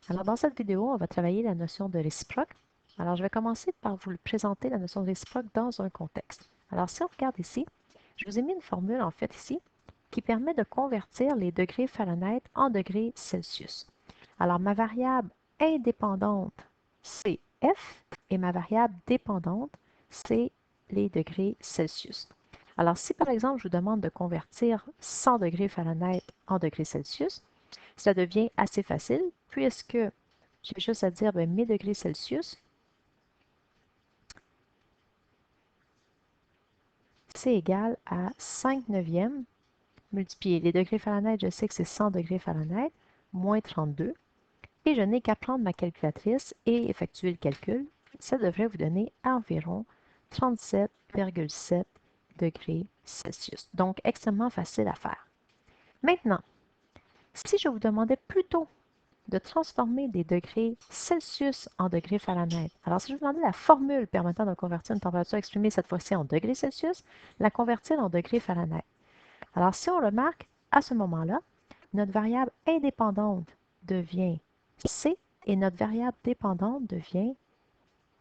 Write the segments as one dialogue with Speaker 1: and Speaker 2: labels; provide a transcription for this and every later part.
Speaker 1: Alors, dans cette vidéo, on va travailler la notion de réciproque. Alors, je vais commencer par vous présenter la notion de réciproque dans un contexte. Alors, si on regarde ici, je vous ai mis une formule, en fait, ici, qui permet de convertir les degrés Fahrenheit en degrés Celsius. Alors, ma variable indépendante, c'est F, et ma variable dépendante, c'est les degrés Celsius. Alors, si par exemple, je vous demande de convertir 100 degrés Fahrenheit en degrés Celsius, ça devient assez facile puisque j'ai juste à dire mes degrés Celsius, c'est égal à 5 neuvièmes multiplié. Les degrés Fahrenheit, je sais que c'est 100 degrés Fahrenheit, moins 32. Et je n'ai qu'à prendre ma calculatrice et effectuer le calcul. Ça devrait vous donner environ 37,7 degrés Celsius. Donc, extrêmement facile à faire. Maintenant, si je vous demandais plutôt de transformer des degrés Celsius en degrés Fahrenheit. Alors, si je vous demandais la formule permettant de convertir une température exprimée cette fois-ci en degrés Celsius, la convertir en degrés Fahrenheit. Alors, si on remarque, à ce moment-là, notre variable indépendante devient C et notre variable dépendante devient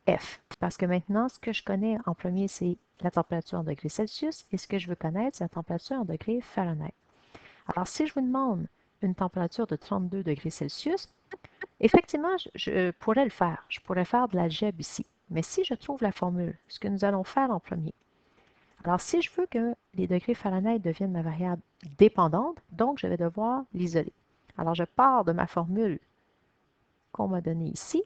Speaker 1: F. Parce que maintenant, ce que je connais en premier, c'est la température en degrés Celsius et ce que je veux connaître, c'est la température en degrés Fahrenheit. Alors, si je vous demande une température de 32 degrés Celsius, effectivement, je pourrais le faire. Je pourrais faire de l'algèbre ici. Mais si je trouve la formule, ce que nous allons faire en premier. Alors, si je veux que les degrés Fahrenheit deviennent ma variable dépendante, donc je vais devoir l'isoler. Alors, je pars de ma formule qu'on m'a donnée ici.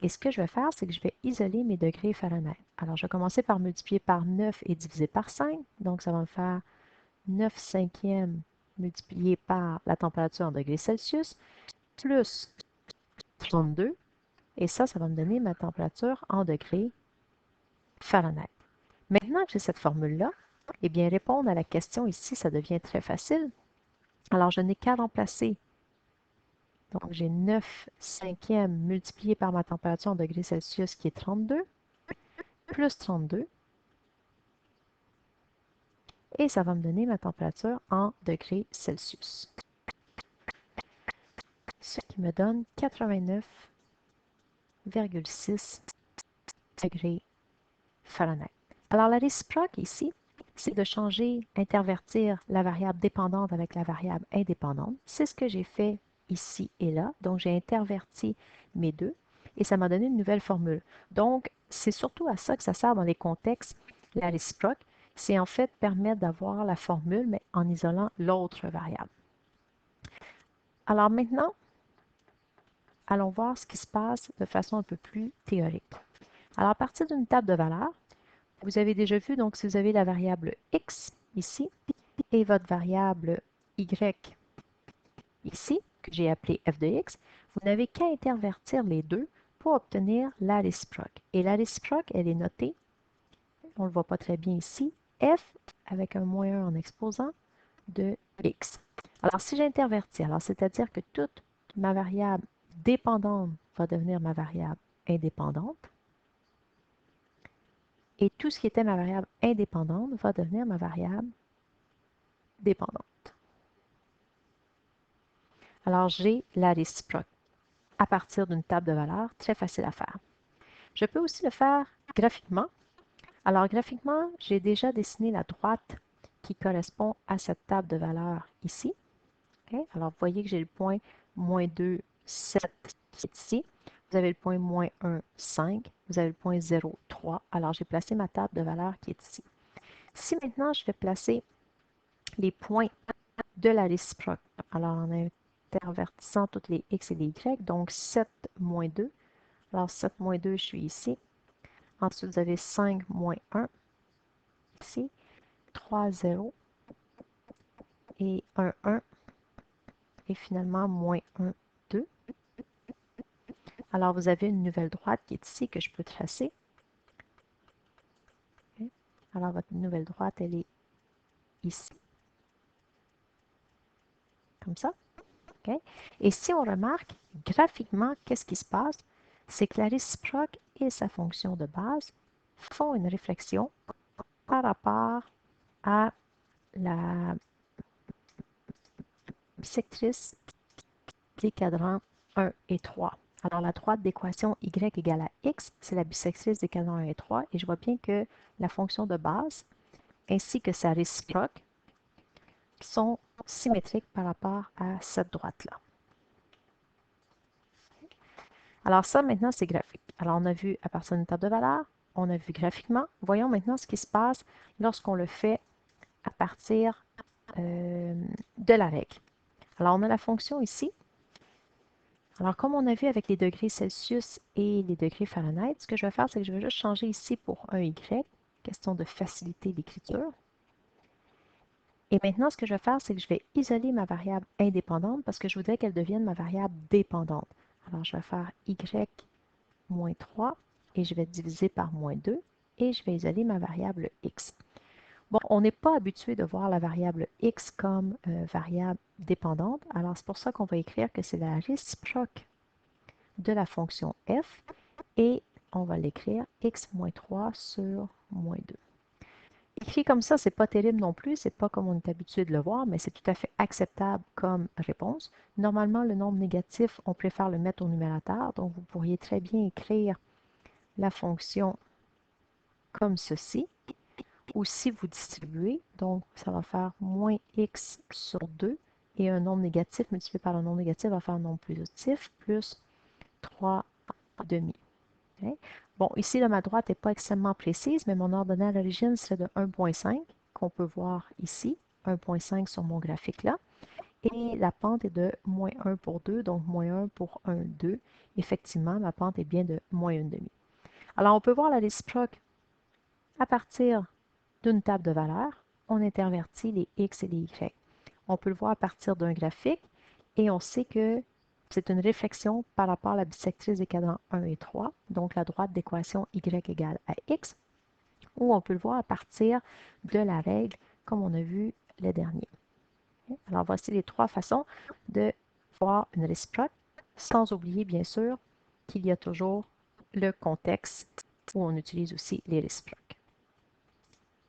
Speaker 1: Et ce que je vais faire, c'est que je vais isoler mes degrés Fahrenheit. Alors, je vais commencer par multiplier par 9 et diviser par 5. Donc, ça va me faire 9 cinquièmes multiplié par la température en degrés Celsius, plus 32. Et ça va me donner ma température en degrés Fahrenheit. Maintenant que j'ai cette formule-là, eh bien, répondre à la question ici, ça devient très facile. Alors, je n'ai qu'à remplacer. Donc, j'ai 9 cinquièmes multiplié par ma température en degrés Celsius qui est 32, plus 32. Et ça va me donner ma température en degrés Celsius. Ce qui me donne 89,6 degrés Fahrenheit. Alors, la réciproque ici, c'est de changer, intervertir la variable dépendante avec la variable indépendante. C'est ce que j'ai fait ici et là. Donc, j'ai interverti mes deux et ça m'a donné une nouvelle formule. Donc, c'est surtout à ça que ça sert dans les contextes, la réciproque. C'est en fait permettre d'avoir la formule, mais en isolant l'autre variable. Alors maintenant, allons voir ce qui se passe de façon un peu plus théorique. Alors, à partir d'une table de valeurs, vous avez déjà vu, donc, si vous avez la variable x ici et votre variable y ici, que j'ai appelée f de x, vous n'avez qu'à intervertir les deux pour obtenir la réciproque. Et la réciproque, elle est notée, on ne le voit pas très bien ici, f avec un moins 1 en exposant de x. Alors, si j'intervertis, alors c'est-à-dire que toute ma variable dépendante va devenir ma variable indépendante, et tout ce qui était ma variable indépendante va devenir ma variable dépendante. Alors, j'ai la réciproque à partir d'une table de valeurs, très facile à faire. Je peux aussi le faire graphiquement. Alors, graphiquement, j'ai déjà dessiné la droite qui correspond à cette table de valeurs ici. Okay? Alors, vous voyez que j'ai le point moins 2, 7 qui est ici. Vous avez le point moins 1, 5. Vous avez le point 0, 3. Alors, j'ai placé ma table de valeurs qui est ici. Si maintenant, je vais placer les points de la réciproque, alors en intervertissant toutes les x et les y, donc 7 moins 2. Alors, 7 moins 2, je suis ici. Ensuite, vous avez 5 moins 1 ici. 3, 0 et 1, 1. Et finalement, moins 1, 2. Alors, vous avez une nouvelle droite qui est ici que je peux tracer. Okay. Alors, votre nouvelle droite, elle est ici. Comme ça. Okay. Et si on remarque, graphiquement, qu'est-ce qui se passe? C'est que la réciproque et sa fonction de base font une réflexion par rapport à la bisectrice des cadrans 1 et 3. Alors, la droite d'équation y égale à x, c'est la bisectrice des cadrans 1 et 3, et je vois bien que la fonction de base ainsi que sa réciproque sont symétriques par rapport à cette droite-là. Alors ça, maintenant, c'est graphique. Alors, on a vu à partir d'une table de valeur, on a vu graphiquement. Voyons maintenant ce qui se passe lorsqu'on le fait à partir de la règle. Alors, on a la fonction ici. Alors, comme on a vu avec les degrés Celsius et les degrés Fahrenheit, ce que je vais faire, c'est que je vais juste changer ici pour un Y, question de faciliter l'écriture. Et maintenant, ce que je vais faire, c'est que je vais isoler ma variable indépendante parce que je voudrais qu'elle devienne ma variable dépendante. Alors, je vais faire Y moins 3 et je vais diviser par moins 2 et je vais isoler ma variable X. Bon, on n'est pas habitué de voir la variable X comme variable dépendante, alors c'est pour ça qu'on va écrire que c'est la réciproque de la fonction f et on va l'écrire x moins 3 sur moins 2. Écrit comme ça, c'est pas terrible non plus, c'est pas comme on est habitué de le voir, mais c'est tout à fait acceptable comme réponse. Normalement, le nombre négatif, on préfère le mettre au numérateur, donc vous pourriez très bien écrire la fonction comme ceci, ou si vous distribuez, donc ça va faire moins x sur 2, et un nombre négatif multiplié par un nombre négatif va faire un nombre positif, plus 3 demi. Okay? Bon, ici, là, ma droite n'est pas extrêmement précise, mais mon ordonnée à l'origine serait de 1,5, qu'on peut voir ici, 1,5 sur mon graphique là. Et la pente est de moins 1 pour 2, donc moins 1 pour 1, 2. Effectivement, ma pente est bien de moins 1,5. Alors, on peut voir la réciproque à partir d'une table de valeurs. On intervertit les x et les y. On peut le voir à partir d'un graphique et on sait que c'est une réflexion par rapport à la bisectrice des cadrans 1 et 3, donc la droite d'équation y égale à x, ou on peut le voir à partir de la règle, comme on a vu le dernier. Alors, voici les trois façons de voir une réciproque, sans oublier, bien sûr, qu'il y a toujours le contexte où on utilise aussi les réciproques.